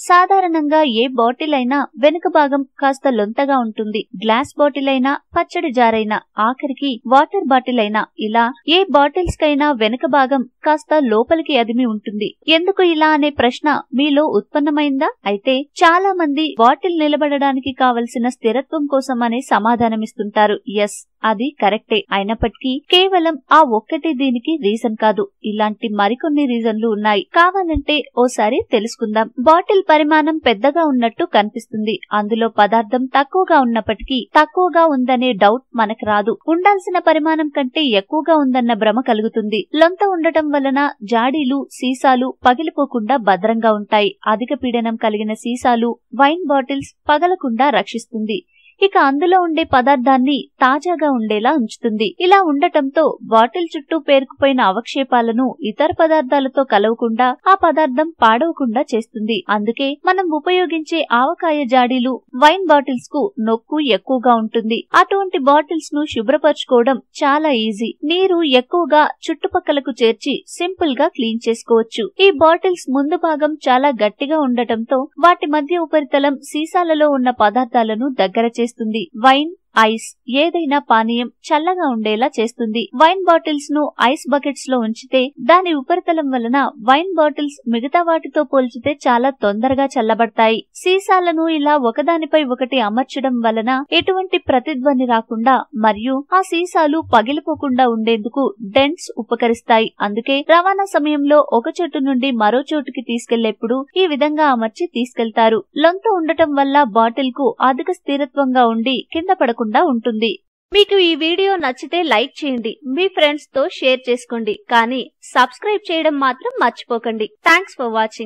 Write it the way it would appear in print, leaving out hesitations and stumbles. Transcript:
సాధారణంగా ఏ బాటిల్ అయినా వెనుక భాగం కాస్త లొంతగా ఉంటుంది. గ్లాస్ బాటిల్ అయినా, పచ్చడి జారైనా, ఆఖరికి వాటర్ బాటిల్ అయినా ఇలా ఏ బాటిల్స్ కైనా వెనుక భాగం కాస్త లోపలికి అదిమి ఉంటుంది. ఎందుకు ఇలా అనే ప్రశ్న మీలో ఉత్పన్నమైందా? అయితే చాలా మంది బాటిల్ నిలబడడానికి కావలసిన స్థిరత్వం కోసం అనే సమాధానమిస్తుంటారు. ఎస్, అది కరెక్టే. అయినప్పటికీ కేవలం ఆ ఒక్కటే దీనికి రీజన్ కాదు. ఇలాంటి మరికొన్ని రీజన్లు ఉన్నాయి. కావాలంటే ఓసారి తెలుసుకుందాం. బాటిల్ పరిమాణం పెద్దగా ఉన్నట్టు కనిపిస్తుంది. అందులో పదార్థం తక్కువగా ఉన్నప్పటికీ తక్కువగా ఉందనే డౌట్ మనకు రాదు. ఉండాల్సిన పరిమాణం కంటే ఎక్కువగా ఉందన్న భ్రమ కలుగుతుంది. లొంత ఉండటం వలన జాడీలు, సీసాలు పగిలిపోకుండా భద్రంగా ఉంటాయి. అధిక పీడనం కలిగిన సీసాలు, వైన్ బాటిల్స్ పగలకుండా రక్షిస్తుంది. ఇక అందులో ఉండే పదార్థాన్ని తాజాగా ఉండేలా ఉంచుతుంది. ఇలా ఉండటంతో బాటిల్ చుట్టూ పేరుకుపోయిన అవక్షేపాలను ఇతర పదార్థాలతో కలవకుండా ఆ పదార్థం పాడవకుండా చేస్తుంది. అందుకే మనం ఉపయోగించే ఆవకాయ జాడీలు, వైన్ బాటిల్స్ కు నొక్కు ఎక్కువగా ఉంటుంది. అటువంటి బాటిల్స్ ను శుభ్రపరచుకోవడం చాలా ఈజీ. నీరు ఎక్కువగా చుట్టుపక్కలకు చేర్చి సింపుల్ గా క్లీన్ చేసుకోవచ్చు. ఈ బాటిల్స్ ముందు భాగం చాలా గట్టిగా ఉండటంతో వాటి మధ్య ఉపరితలం సీసాలలో ఉన్న పదార్థాలను దగ్గర చేస్తుంది. వైన్, ఐస్ ఏదైనా పానీయం చల్లగా ఉండేలా చేస్తుంది. వైన్ బాటిల్స్ ను ఐస్ బకెట్స్ లో ఉంచితే దాని ఉపరితలం వలన వైన్ బాటిల్స్ మిగతా వాటితో పోల్చితే చాలా తొందరగా చల్లబడతాయి. సీసాలను ఇలా ఒకదానిపై ఒకటి అమర్చడం వలన ఎటువంటి ప్రతిధ్వని రాకుండా మరియు ఆ సీసాలు పగిలిపోకుండా ఉండేందుకు డెంట్స్ ఉపకరిస్తాయి. అందుకే రవాణా సమయంలో ఒక చోటు నుండి మరో చోటుకి తీసుకెళ్లేప్పుడు ఈ విధంగా అమర్చి తీసుకెళ్తారు. లొంత ఉండటం వల్ల బాటిల్ కు అధిక స్థిరత్వంగా ఉండి కింద పడకుండా ఉంటుంది. మీకు ఈ వీడియో నచ్చితే లైక్ చేయండి, మీ ఫ్రెండ్స్ తో షేర్ చేసుకోండి, కానీ సబ్స్క్రైబ్ చేయడం మాత్రం మర్చిపోకండి. Thanks for watching.